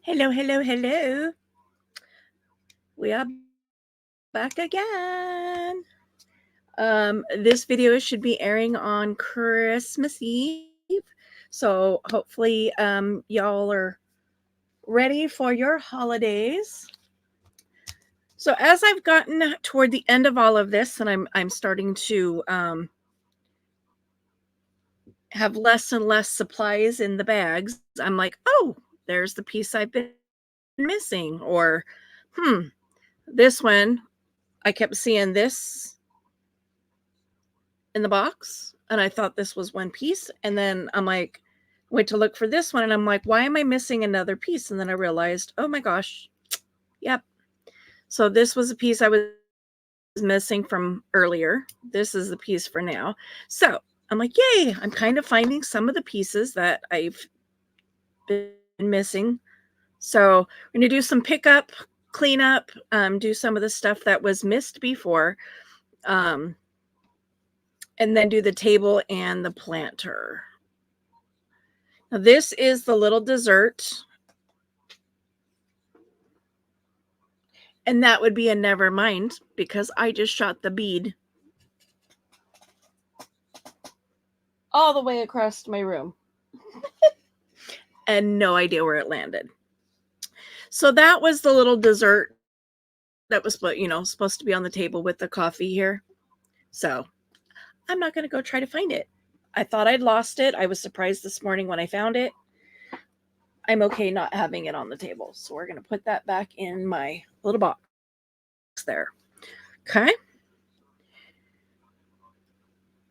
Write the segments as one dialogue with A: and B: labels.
A: Hello, hello, hello. We are back again. This video should be airing on Christmas Eve. So hopefully y'all are ready for your holidays. So as I've gotten toward the end of all of this and I'm starting to have less and less supplies in the bags, I'm like, oh, there's the piece I've been missing. Or, this one, I kept seeing this in the box and I thought this was one piece. And then I'm like, went to look for this one and I'm like, why am I missing another piece? And then I realized, oh my gosh, yep. So this was a piece I was missing from earlier. This is the piece for now. So I'm like, yay, I'm kind of finding some of the pieces that I've been missing. So we're going to do some pickup, cleanup, do some of the stuff that was missed before. Um, and then do the table and the planter. Now, this is the little dessert. And that would be a never mind because I just shot the bead all the way across my room and no idea where it landed. So that was the little dessert that was, supposed to be on the table with the coffee here. So I'm not going to go try to find it. I thought I'd lost it. I was surprised this morning when I found it. I'm okay not having it on the table. So we're going to put that back in my little box there. Okay.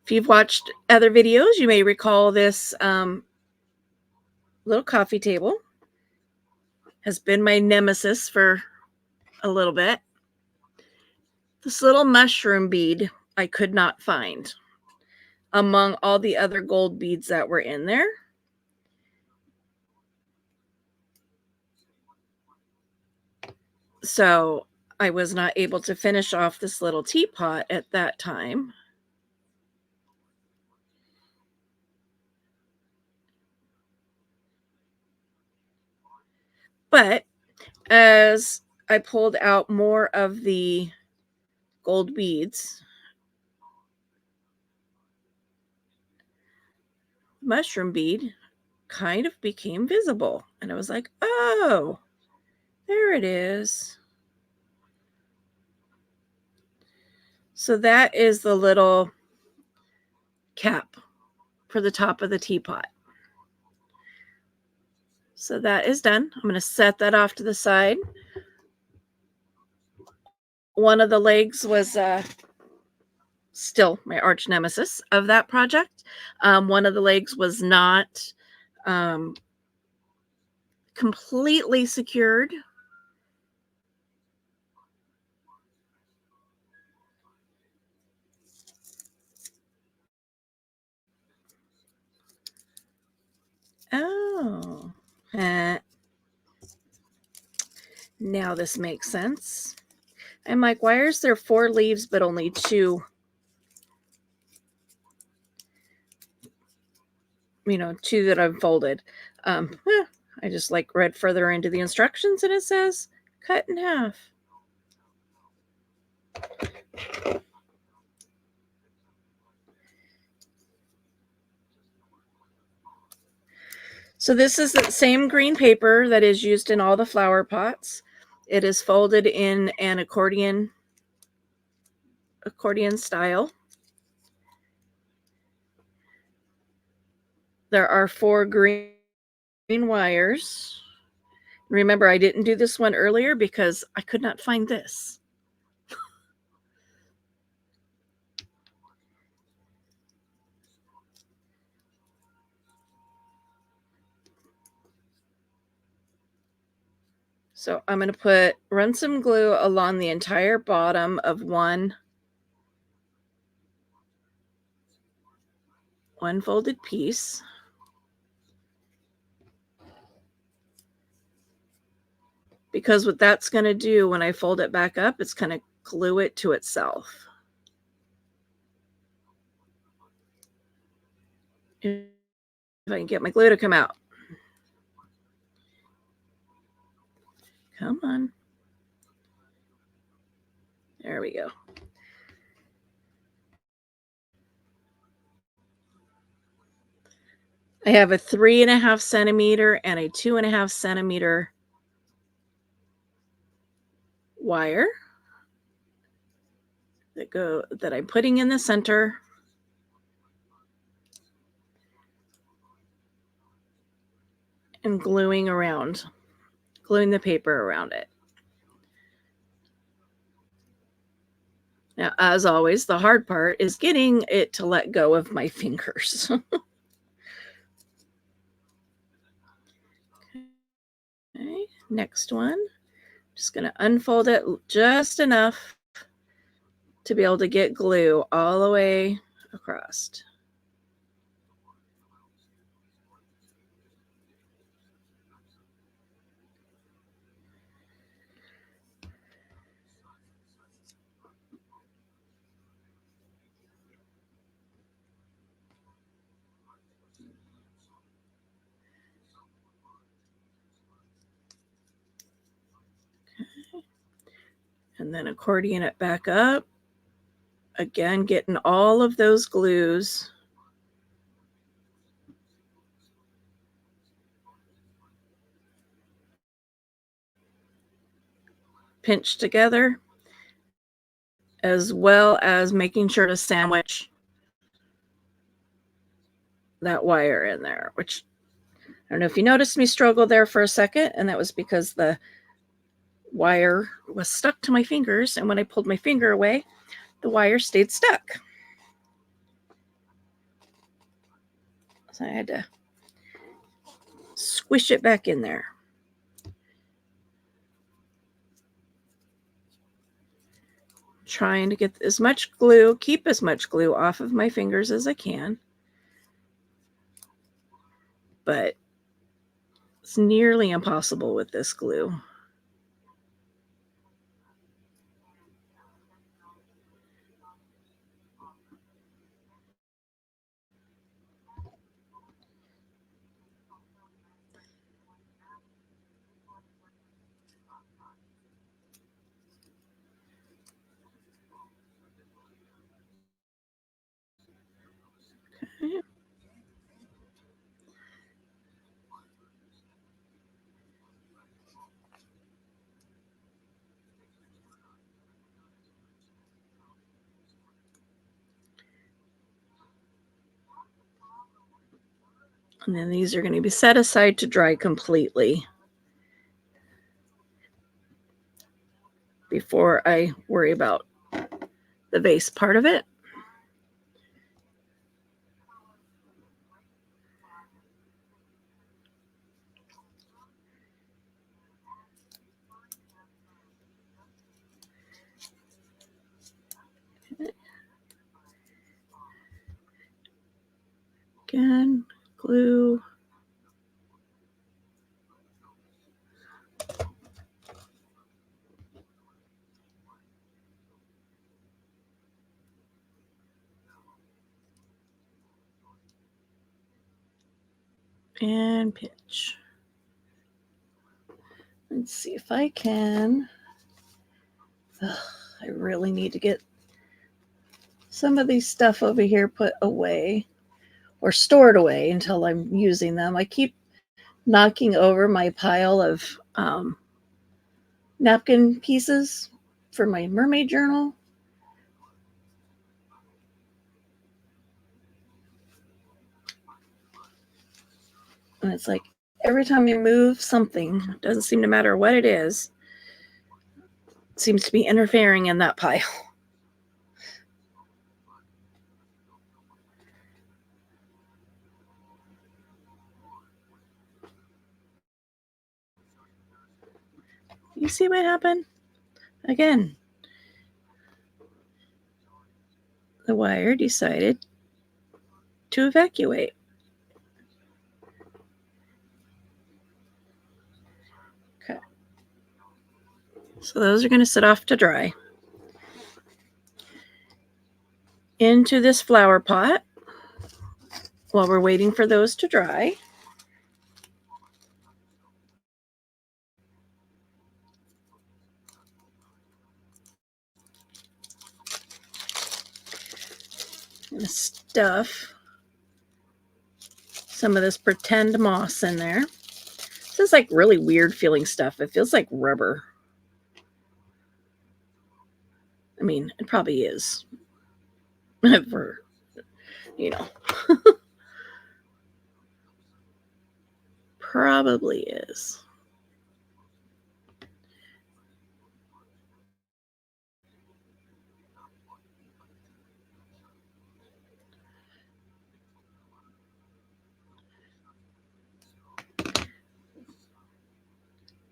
A: If you've watched other videos, you may recall this little coffee table has been my nemesis for a little bit. This little mushroom bead I could not find among all the other gold beads that were in there. So I was not able to finish off this little teapot at that time. But as I pulled out more of the gold beads, mushroom bead kind of became visible. And I was like, oh, there it is. So that is the little cap for the top of the teapot. So that is done. I'm going to set that off to the side. One of the legs was still my arch nemesis of that project. One of the legs was not um, completely secured. Oh, now this makes sense. I'm like, why is there 4 leaves but only 2? 2 that I've folded. I just read further into the instructions and it says cut in half. So this is the same green paper that is used in all the flower pots. It is folded in an accordion style. There are 4 green wires. Remember, I didn't do this one earlier because I could not find this. So I'm going to run some glue along the entire bottom of one folded piece. Because what that's going to do when I fold it back up, it's going to glue it to itself. If I can get my glue to come out. Come on. There we go. I have a 3.5 centimeter and a 2.5 centimeter wire that I'm putting in the center. And gluing the paper around it. Now, as always, the hard part is getting it to let go of my fingers. Okay, next one. Just going to unfold it just enough to be able to get glue all the way across. Okay. And then accordion it back up. Again, getting all of those glues pinched together, as well as making sure to sandwich that wire in there, which I don't know if you noticed me struggle there for a second, and that was because the wire was stuck to my fingers, and when I pulled my finger away, the wire stayed stuck. So I had to squish it back in there. Trying to get as much glue, keep as much glue off of my fingers as I can. But it's nearly impossible with this glue. Okay. And then these are going to be set aside to dry completely before I worry about the vase part of it. Again, glue. And pinch. Let's see if I can. I really need to get some of these stuff over here put away or stored away until I'm using them. I keep knocking over my pile of napkin pieces for my mermaid journal. And it's like every time you move something, doesn't seem to matter what it is, it seems to be interfering in that pile. You see what happened? Again, the wire decided to evacuate. Okay. So those are going to sit off to dry. Into this flower pot while we're waiting for those to dry. I'm going to stuff some of this pretend moss in there. This is like really weird feeling stuff. It feels like rubber. I mean, it probably is. For, probably is.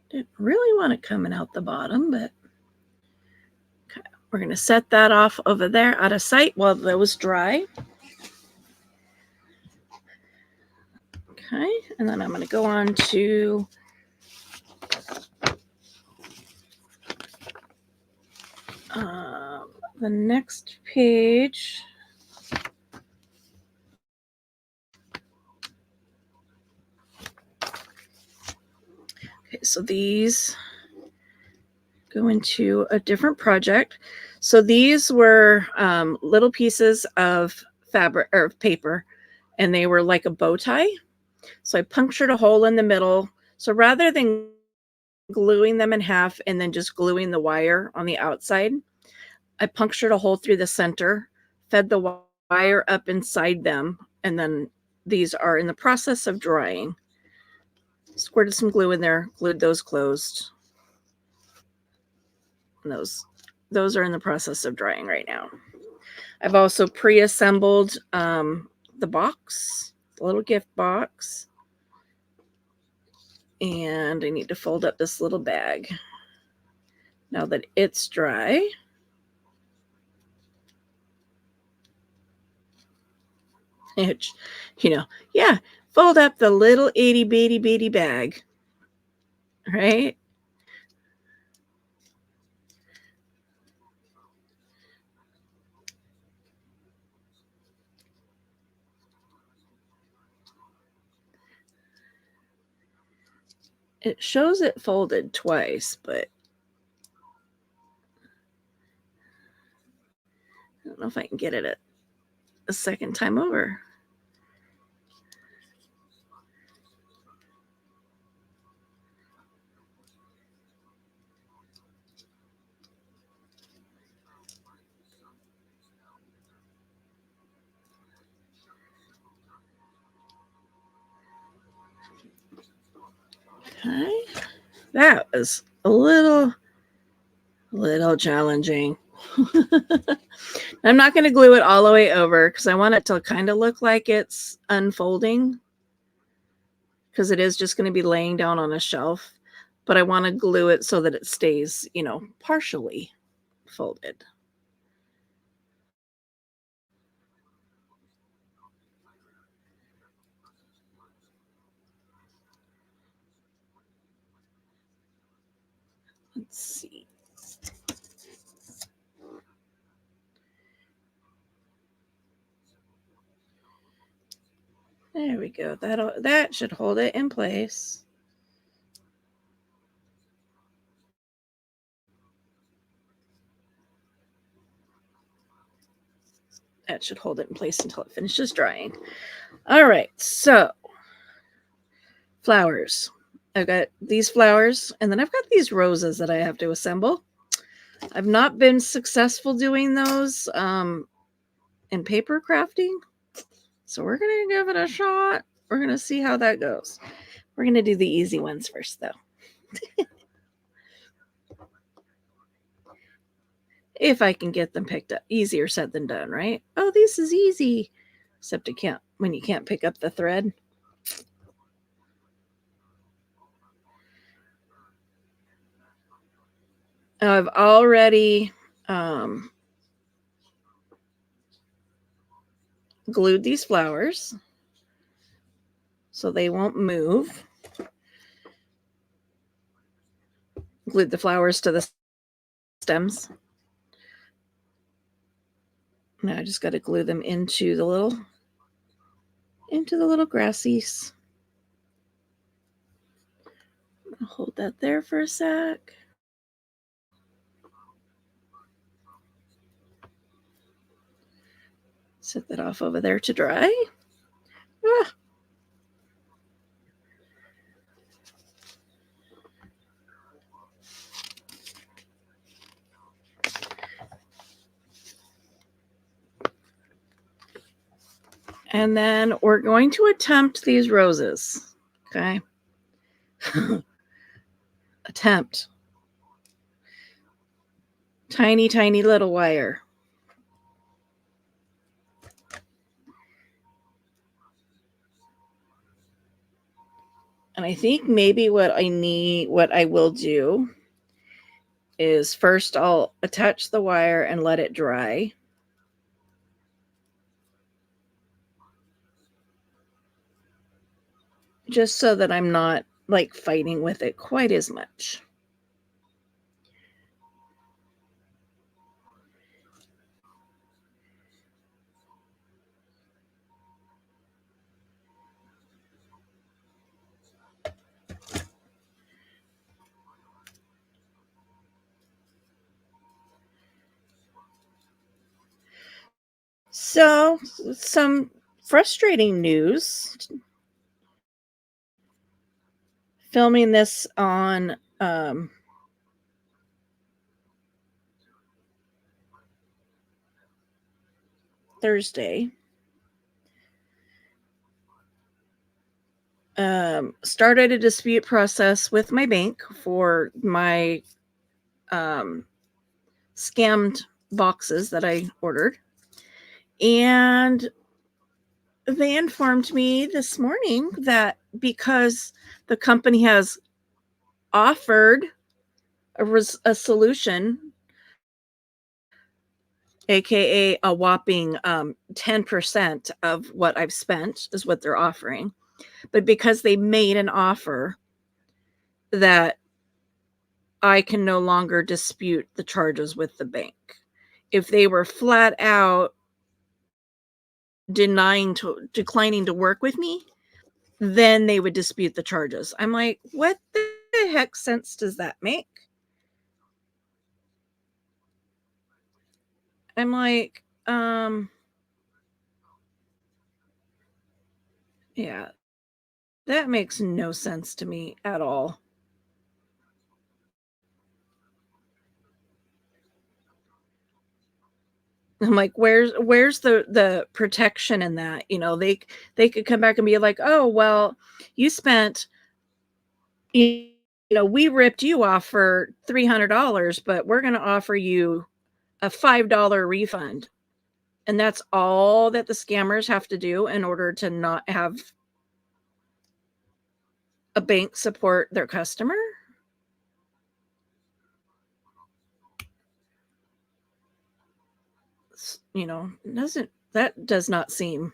A: Didn't really want it coming out the bottom, but okay. We're going to set that off over there out of sight while those dry. Okay, and then I'm going to go on to the next page. Okay, so these go into a different project. So these were little pieces of fabric or paper, and they were like a bow tie. So I punctured a hole in the middle. So rather than gluing them in half and then just gluing the wire on the outside, I punctured a hole through the center, fed the wire up inside them, and then these are in the process of drying. Squirted some glue in there, glued those closed. And those are in the process of drying right now. I've also pre-assembled the box, the little gift box. And I need to fold up this little bag. Now that it's dry, which, yeah, fold up the little itty bitty bag, right? It shows it folded twice, but I don't know if I can get it a second time over. Okay. That was a little challenging. I'm not going to glue it all the way over because I want it to kind of look like it's unfolding, because it is just going to be laying down on a shelf, but I want to glue it so that it stays, partially folded. Let's see. There we go. That should hold it in place. That should hold it in place until it finishes drying. All right, so flowers. I've got these flowers, and then I've got these roses that I have to assemble. I've not been successful doing those in paper crafting, so we're going to give it a shot. We're going to see how that goes. We're going to do the easy ones first, though. If I can get them picked up. Easier said than done, right? Oh, this is easy. Except when you can't pick up the thread. I've already glued these flowers so they won't move. Glued the flowers to the stems. Now I just got to glue them into the little grassies. I'll hold that there for a sec. Set that off over there to dry. Ah. And then we're going to attempt these roses. Okay. Attempt. Tiny, tiny little wire. And I think maybe what I will do is first I'll attach the wire and let it dry. Just so that I'm not like fighting with it quite as much. So, some frustrating news. Filming this on Thursday. Started a dispute process with my bank for my scammed boxes that I ordered. And they informed me this morning that because the company has offered a solution, aka a whopping 10% of what I've spent is what they're offering. But because they made an offer, that I can no longer dispute the charges with the bank. If they were flat out declining to work with me, then they would dispute the charges. I'm like, what the heck sense does that make? I'm like, yeah, that makes no sense to me at all. I'm like, where's the protection in that? They could come back and be like, oh well, you spent, you we ripped you off for $300, but we're going to offer you a $5 refund. And that's all that the scammers have to do in order to not have a bank support their customer. Doesn't that does not seem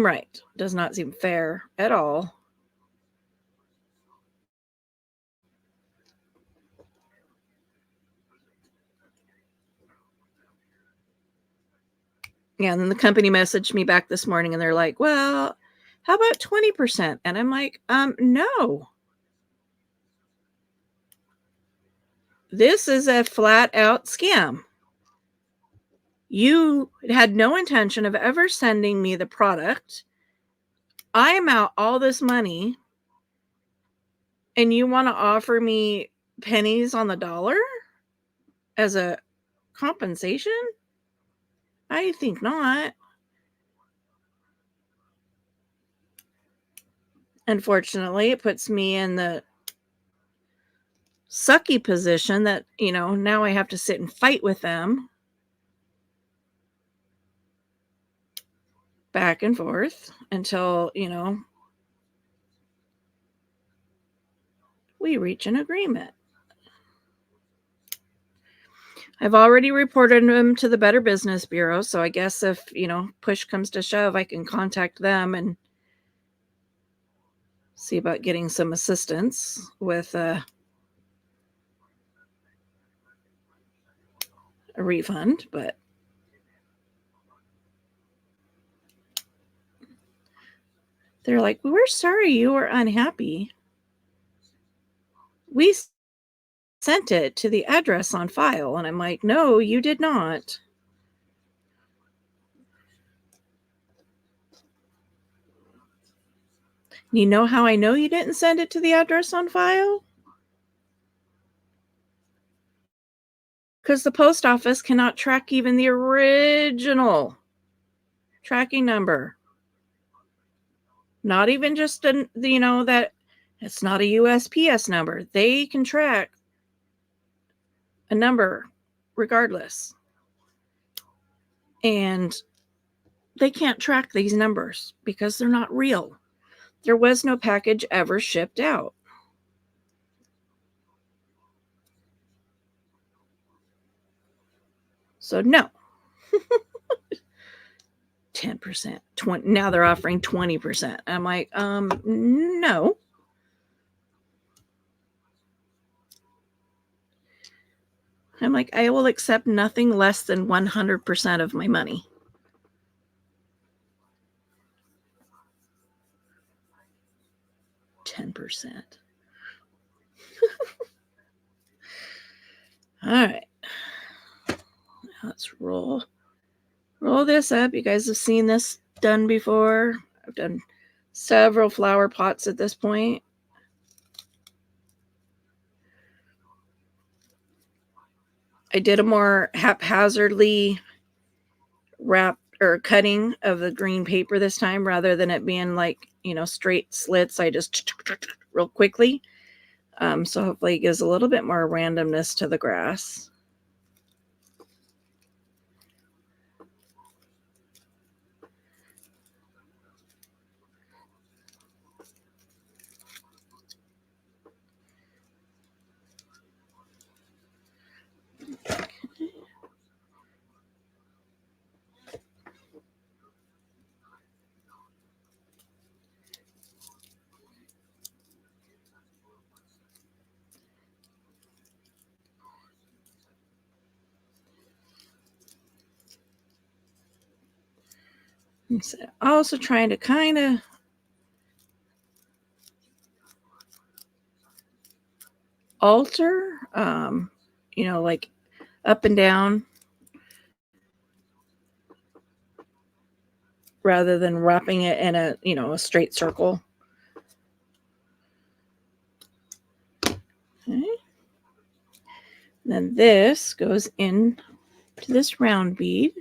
A: right. Does not seem fair at all. Yeah, and then the company messaged me back this morning and they're like, "Well, how about 20%?" And I'm like, no. This is a flat out scam. You had no intention of ever sending me the product. I am out all this money and you want to offer me pennies on the dollar as a compensation? I think not. Unfortunately, it puts me in the sucky position that, now I have to sit and fight with them back and forth until, we reach an agreement. I've already reported them to the Better Business Bureau, so I guess if, push comes to shove, I can contact them and see about getting some assistance with a refund, but they're like, "We're sorry you were unhappy. We sent it to the address on file. And I'm like, no, you did not. You know how I know you didn't send it to the address on file? Because the post office cannot track even the original tracking number. Not even just that it's not a USPS number. They can track a number regardless. And they can't track these numbers because they're not real. There was no package ever shipped out. So no. 10%, 20, now they're offering 20%. I'm like, no. I'm like, I will accept nothing less than 100% of my money. $10. All right. Let's roll this up. You guys have seen this done before. I've done several flower pots at this point. I did a more haphazardly wrap or cutting of the green paper this time rather than it being like, straight slits. I just real quickly. So hopefully it gives a little bit more randomness to the grass. So also trying to kind of alter, like up and down rather than wrapping it in a straight circle. Okay. Then this goes in to this round bead.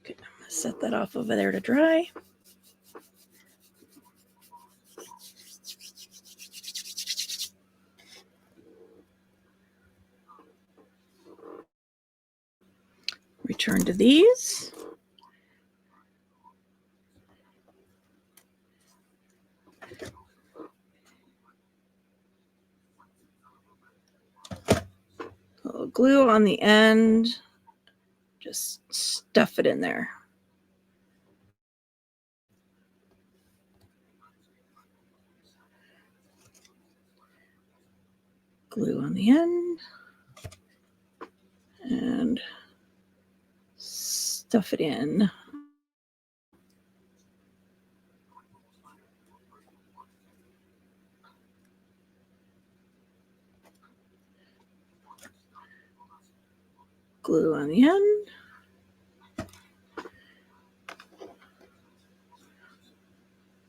A: Okay, I'm going to set that off over there to dry. Return to these. A little glue on the end. Just stuff it in there. Glue on the end. And stuff it in. Glue on the end.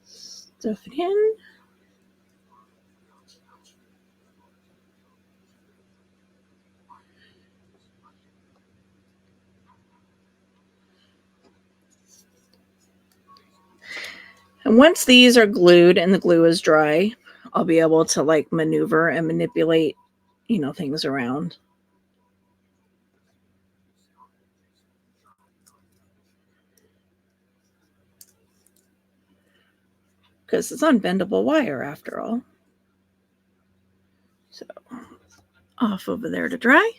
A: Stuff it in. And once these are glued and the glue is dry, I'll be able to like maneuver and manipulate, things around. Because it's unbendable wire after all. So off over there to dry.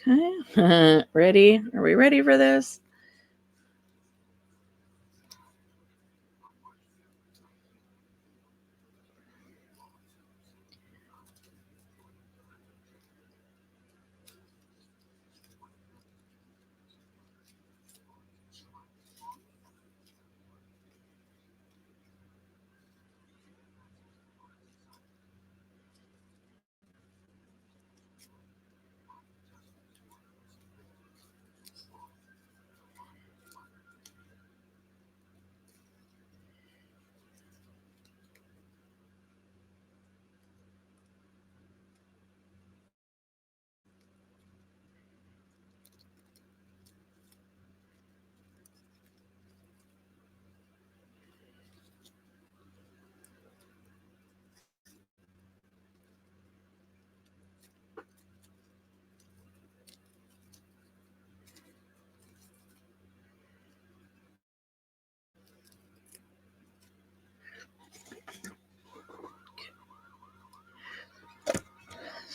A: Okay. Ready? Are we ready for this?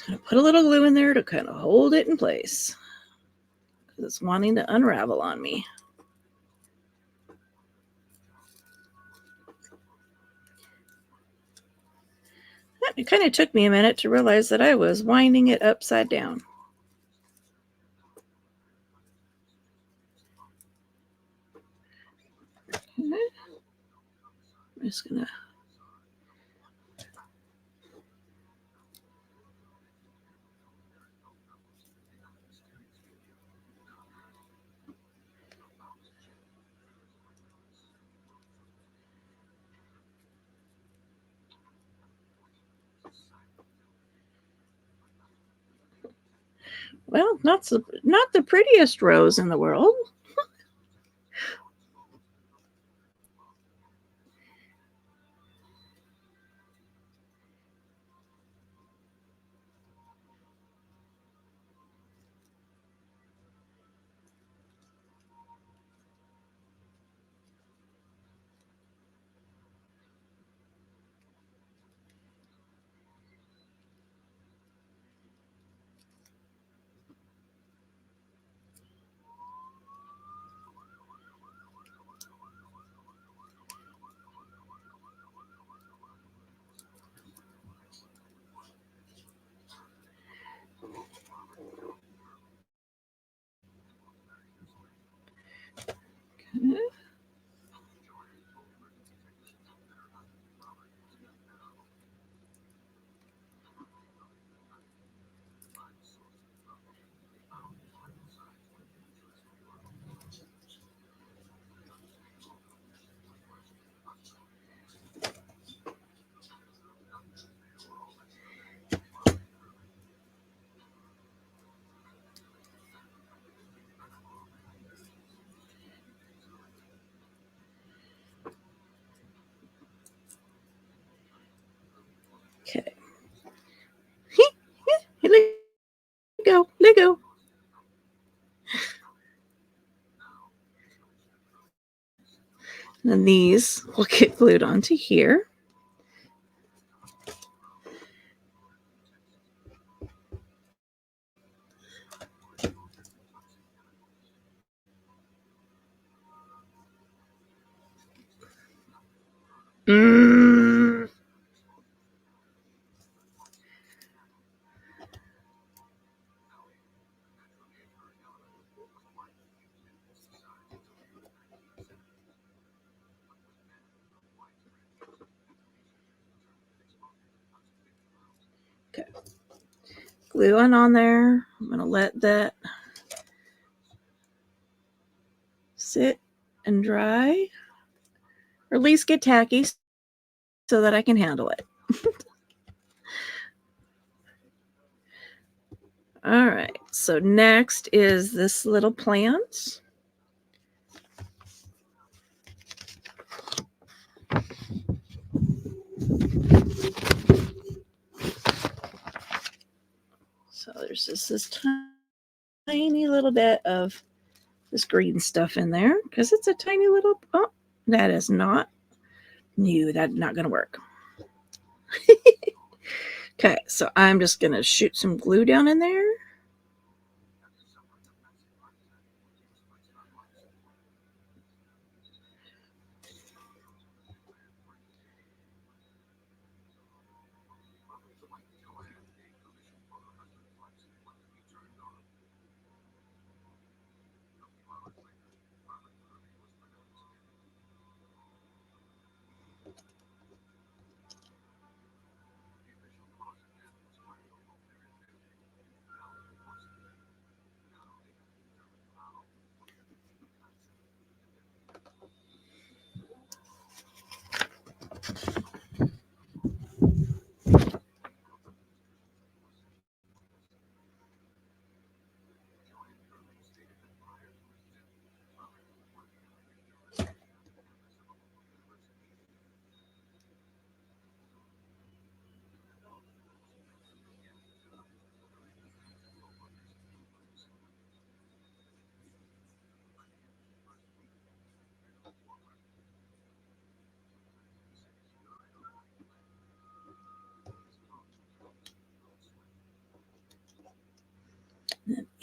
A: I'm going to put a little glue in there to kind of hold it in place because it's wanting to unravel on me. It kind of took me a minute to realize that I was winding it upside down. Okay. I'm just going to well, not the prettiest rose in the world. Okay. Okay. Let go. Let go. And these will get glued onto here. Mm. Okay. Glue on there. I'm going to let that sit and dry, or at least get tacky so that I can handle it. All right, so next is this little plant. So there's just this tiny little bit of this green stuff in there because it's a tiny little, oh, that is not new. That's not going to work. Okay, so I'm just going to shoot some glue down in there.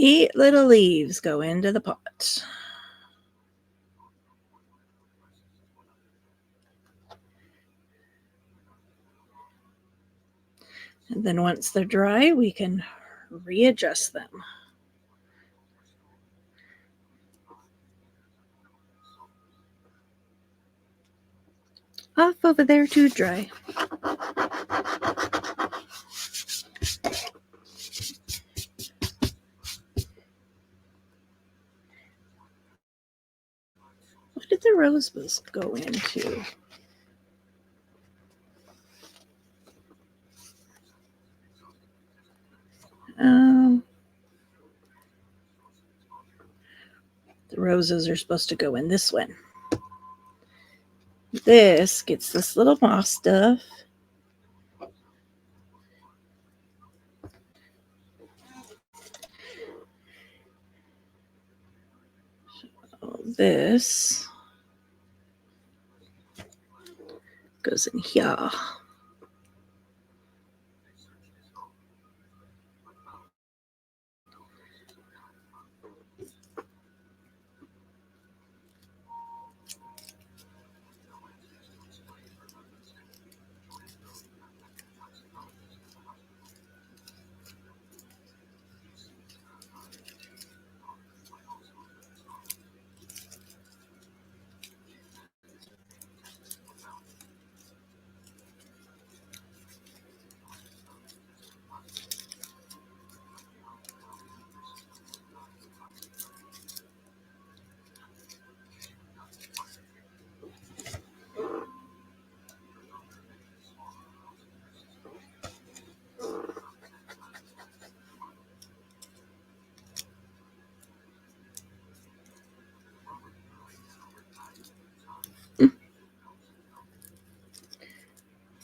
A: 8 little leaves go into the pot. And then once they're dry, we can readjust them. Off over there to dry. What did the rose bush go into? The roses are supposed to go in this one. This gets this little moss stuff. So this goes in here.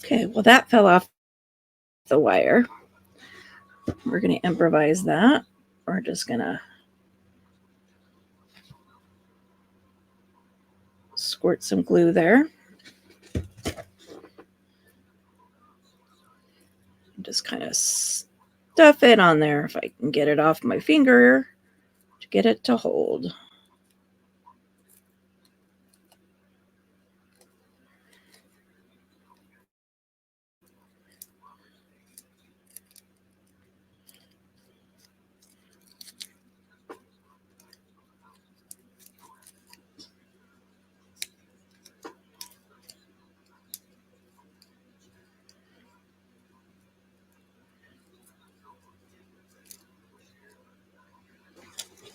A: Okay, well, that fell off the wire. We're going to improvise that. We're just going to squirt some glue there. Just kind of stuff it on there if I can get it off my finger to get it to hold.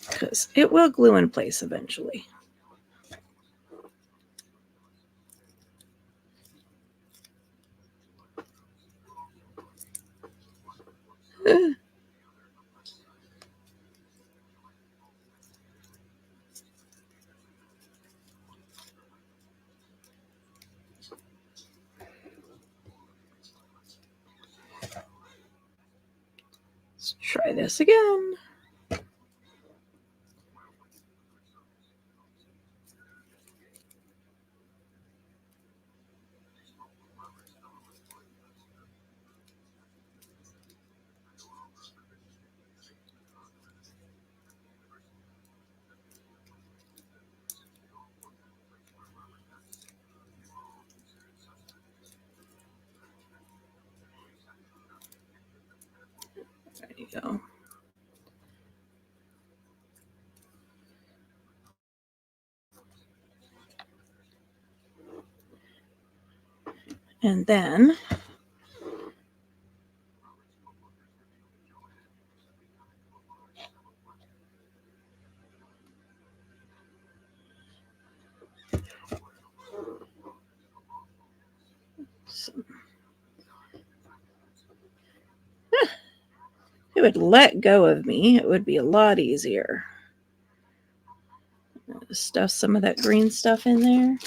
A: Because it will glue in place eventually. Let's try this again. There you go. And then it would let go of me. It would be a lot easier. Stuff some of that green stuff in there.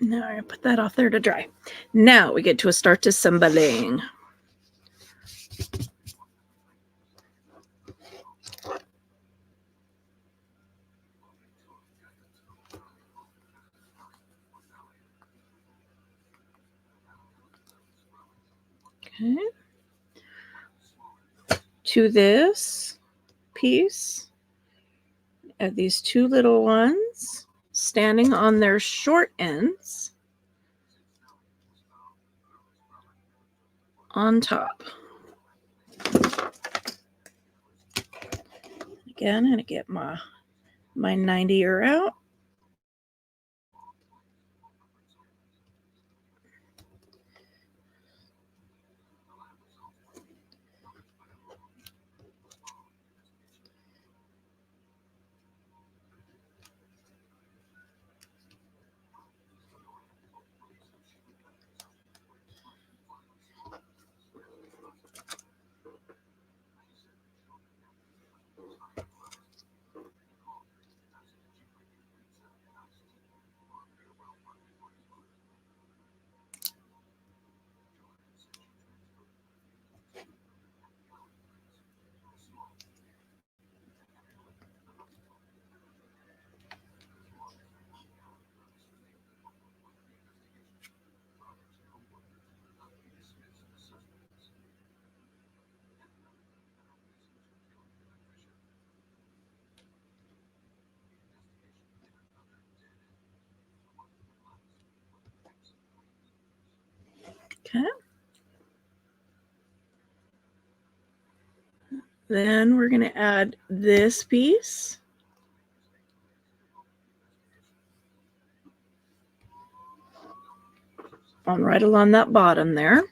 A: Now I put that off there to dry. Now we get to start assembling. Okay. To this piece, add these two little ones standing on their short ends on top. Again, I'm going to get my 90er out. Okay. Then we're going to add this piece. On right along that bottom there.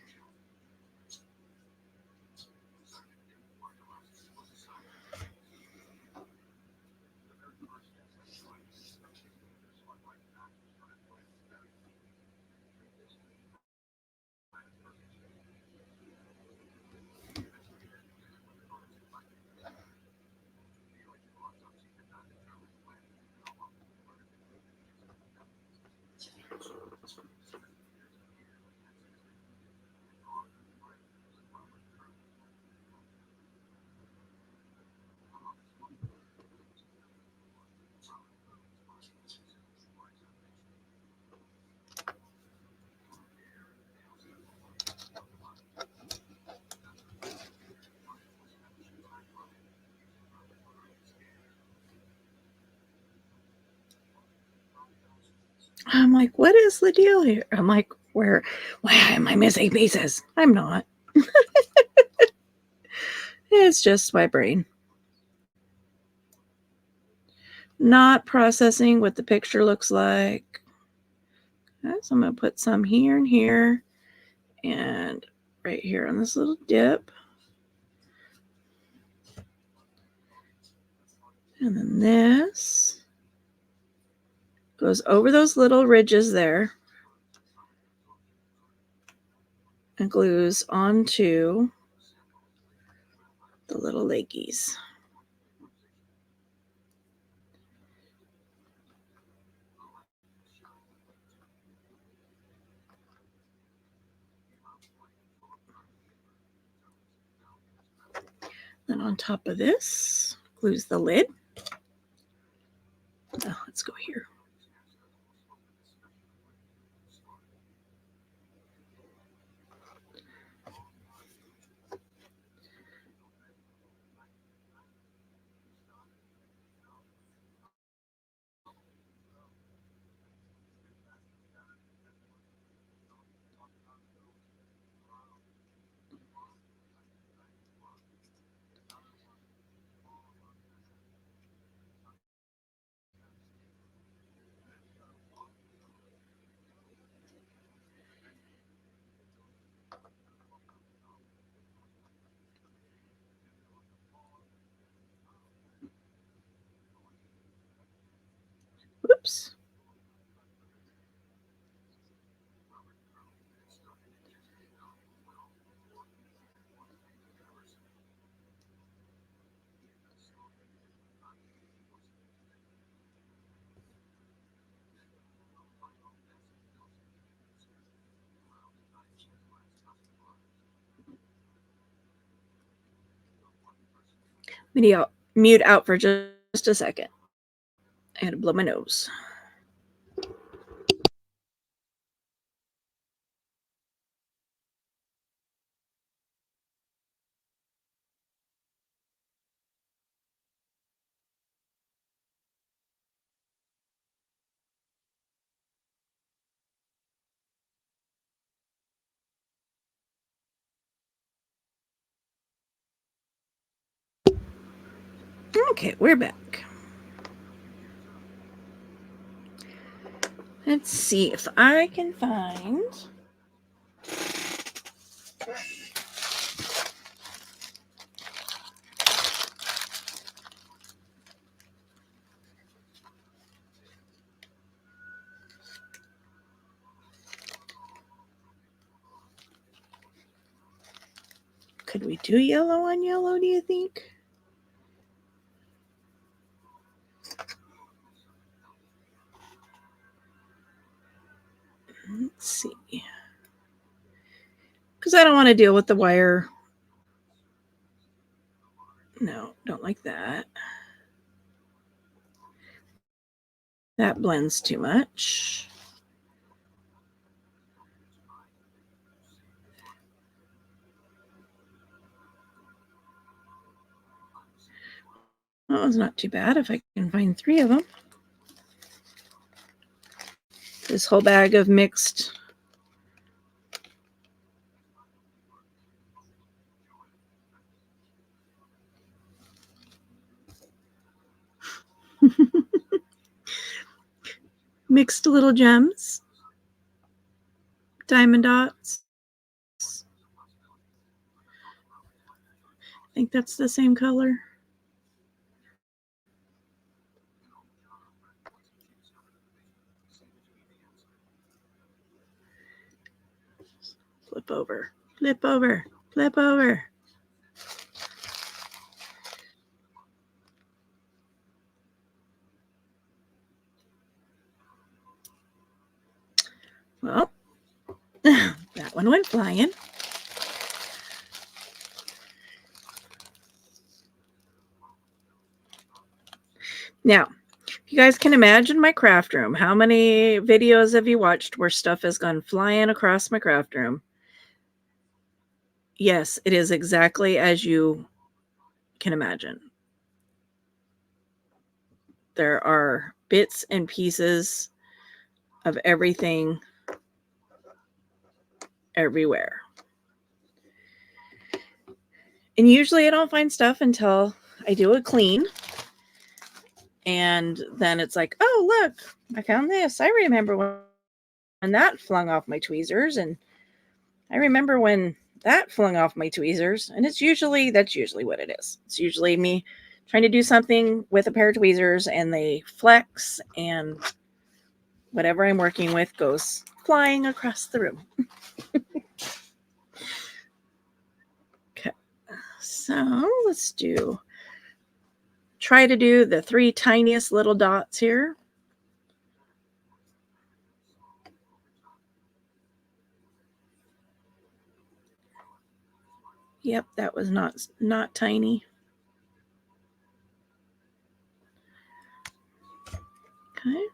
A: I'm like, what is the deal here? I'm like, why am I missing pieces? I'm not. It's just my brain not processing what the picture looks like. Okay, so I'm going to put some here and here and right here on this little dip. And then this goes over those little ridges there and glues onto the little leggies. Then on top of this, glues the lid. Oh, let's go here. Video mute out for just a second. I had to blow my nose. Okay, we're back. Let's see if I can find... Could we do yellow on yellow, do you think? Let's see. Because I don't want to deal with the wire. No, don't like that. That blends too much. That one's not too bad if I can find 3 of them. This whole bag of mixed mixed little gems, diamond dots. I think that's the same color. Flip over, flip over, flip over. Well, that one went flying. Now, you guys can imagine my craft room. How many videos have you watched where stuff has gone flying across my craft room? Yes, it is exactly as you can imagine. There are bits and pieces of everything everywhere. And usually I don't find stuff until I do a clean. And then it's like, oh, look, I found this. I remember when that flung off my tweezers. And I remember when that flung off my tweezers. And that's usually what it is. It's usually me trying to do something with a pair of tweezers and they flex and whatever I'm working with goes flying across the room. Okay, so let's try to do the 3 tiniest little dots here. Yep, that was not tiny. Okay.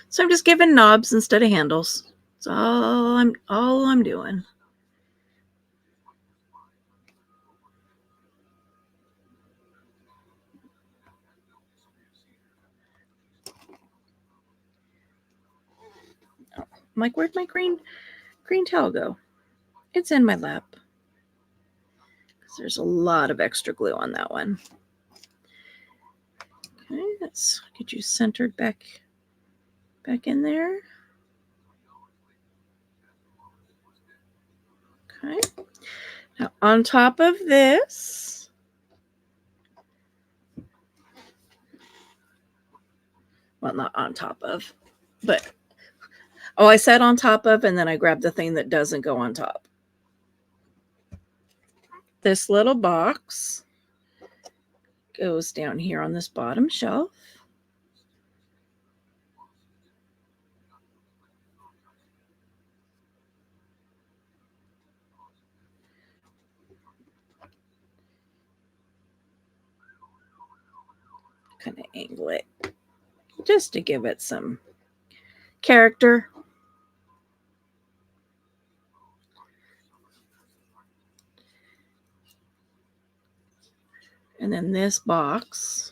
A: So I'm just giving knobs instead of handles. That's all I'm doing. Oh, I'm like, where'd my green towel go? It's in my lap. Because there's a lot of extra glue on that one. Okay, let's get you centered back in there. Okay. Now on top of this, Well, not on top of, but oh, I said on top of, and then I grabbed the thing that doesn't go on top. This little box goes down here on this bottom shelf. Kind of angle it just to give it some character. And then this box,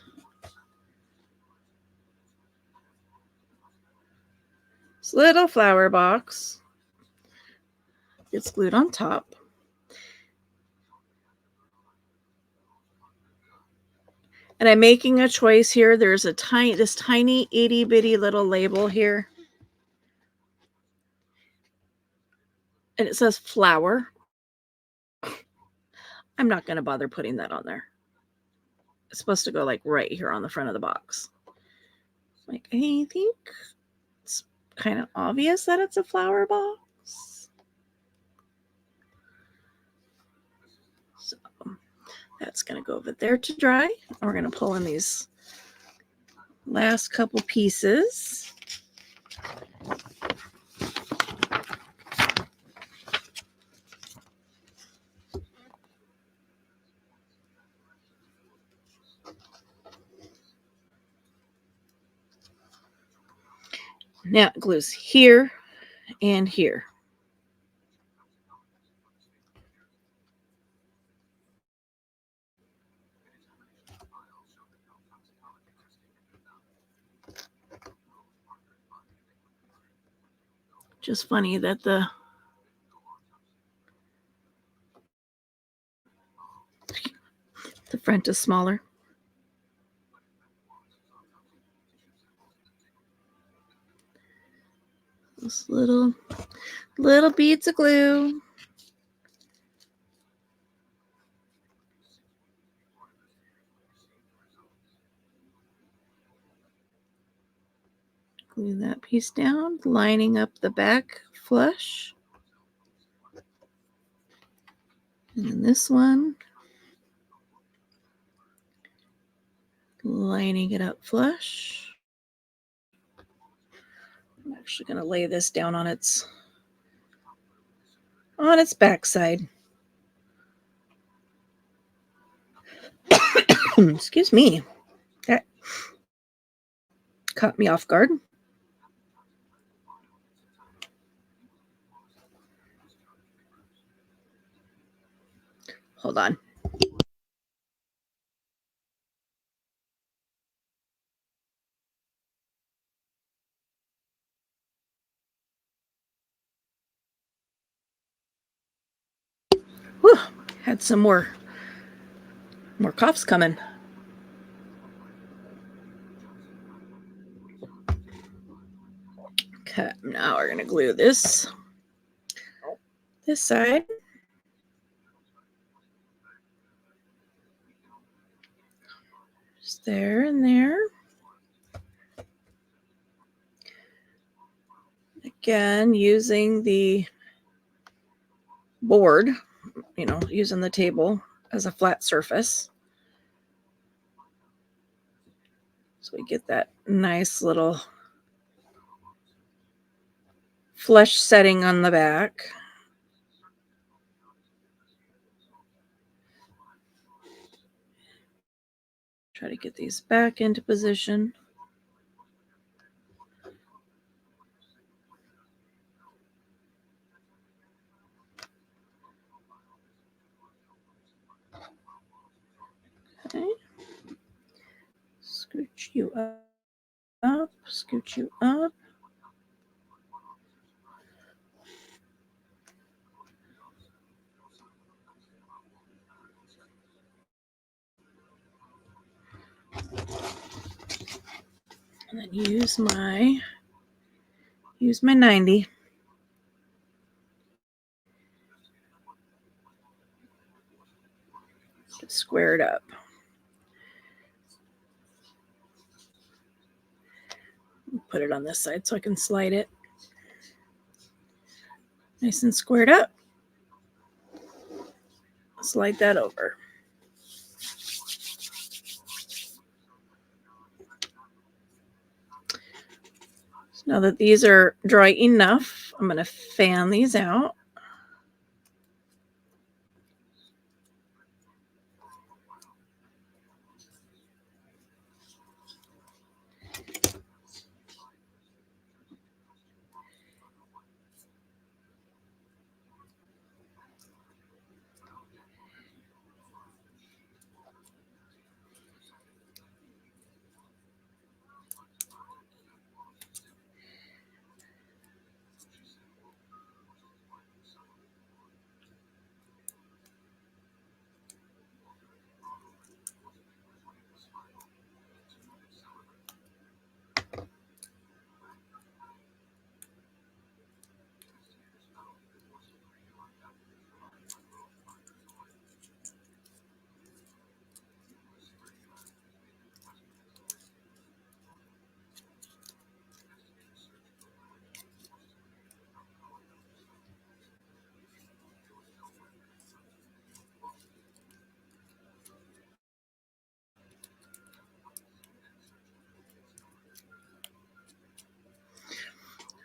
A: this little flower box, gets glued on top. And I'm making a choice here. There's this tiny itty bitty little label here. And it says flower. I'm not going to bother putting that on there. It's supposed to go like right here on the front of the box. Like, I think it's kind of obvious that it's a flower box. So that's going to go over there to dry. And we're going to pull in these last couple pieces. Now it glues here and here. Just funny that the front is smaller. Those little beads of glue. Glue that piece down, lining up the back flush. And then this one, lining it up flush. I'm actually going to lay this down on its backside. Excuse me. That caught me off guard. Hold on. Whew, had some more coughs coming. Okay, now we're gonna glue this side. Just there and there. Again, using the board, using the table as a flat surface. So we get that nice little flush setting on the back. Try to get these back into position. Okay. Scooch you up, scooch you up. And then use my 90 to square it up. Put it on this side so I can slide it nice and squared up. Slide that over. So now that these are dry enough, I'm going to fan these out.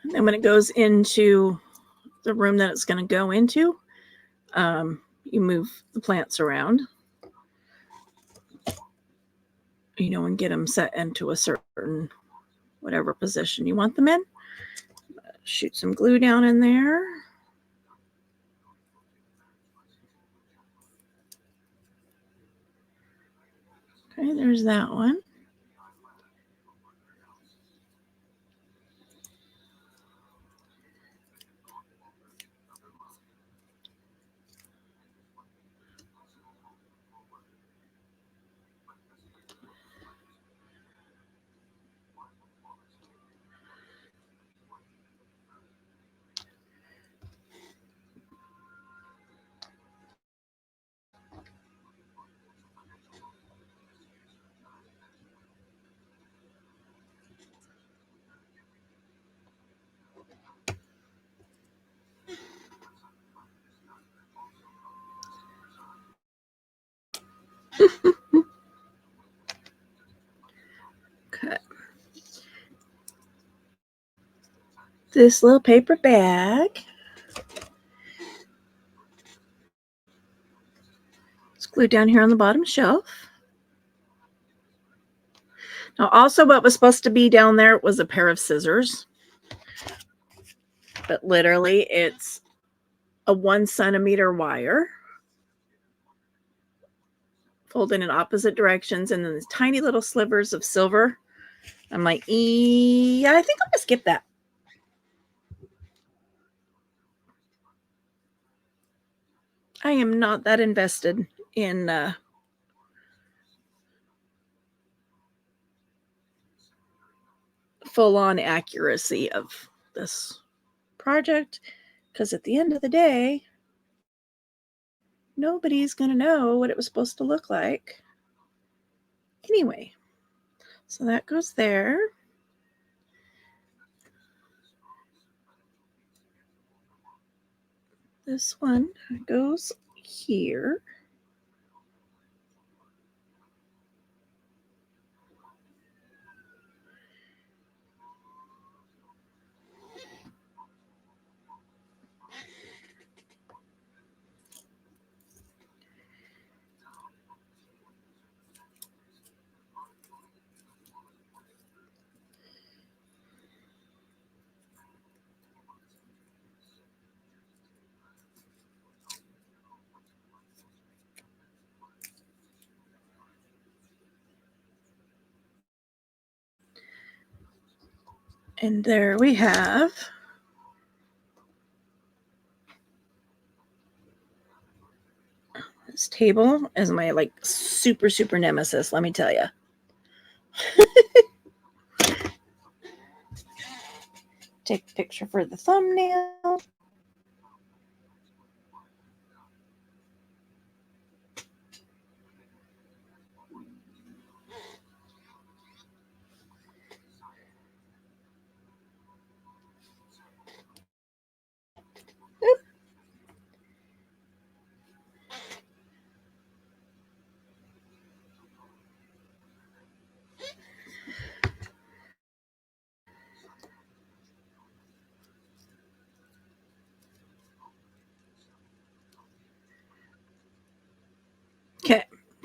A: And then when it goes into the room that it's going to go into, you move the plants around, and get them set into a certain whatever position you want them in. Shoot some glue down in there. Okay, there's that one. Okay. This little paper bag. It's glued down here on the bottom shelf. Now, also what was supposed to be down there was a pair of scissors. But literally, it's a 1 centimeter wire folded in opposite directions, and then these tiny little slivers of silver. I'm like, yeah, I think I'm gonna skip that. I am not that invested in full-on accuracy of this project, because at the end of the day, nobody's gonna know what it was supposed to look like anyway. So that goes there. This one goes here. And there we have this table as my super nemesis, let me tell you. Take a picture for the thumbnail.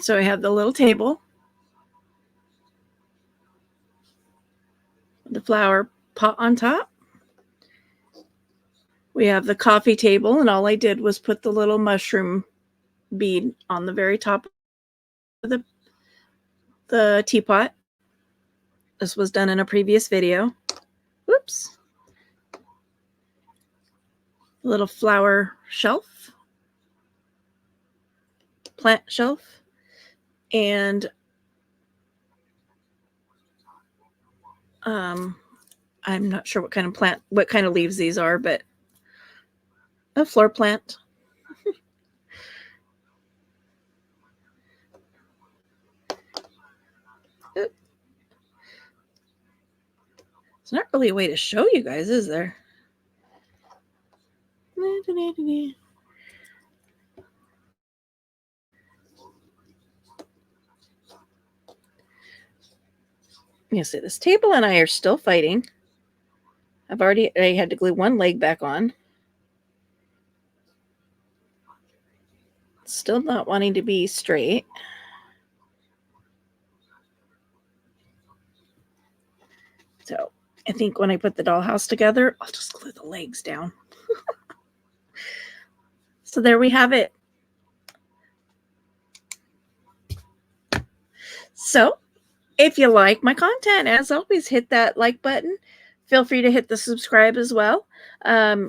A: So I have the little table, the flower pot on top. We have the coffee table, and all I did was put the little mushroom bead on the very top of the teapot. This was done in a previous video. Whoops. Little flower shelf, plant shelf, and I'm not sure what kind of leaves these are, but a floor plant. There's not really a way to show you guys, is there? You see, this table and I are still fighting. I had to glue one leg back on. Still not wanting to be straight. So I think when I put the dollhouse together, I'll just glue the legs down. So there we have it. So if you like my content, as always, hit that like button. Feel free to hit the subscribe as well.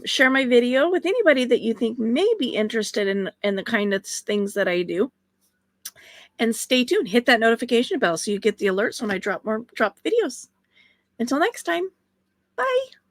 A: Share my video with anybody that you think may be interested in the kind of things that I do. And stay tuned. Hit that notification bell so you get the alerts when I drop videos. Until next time, bye.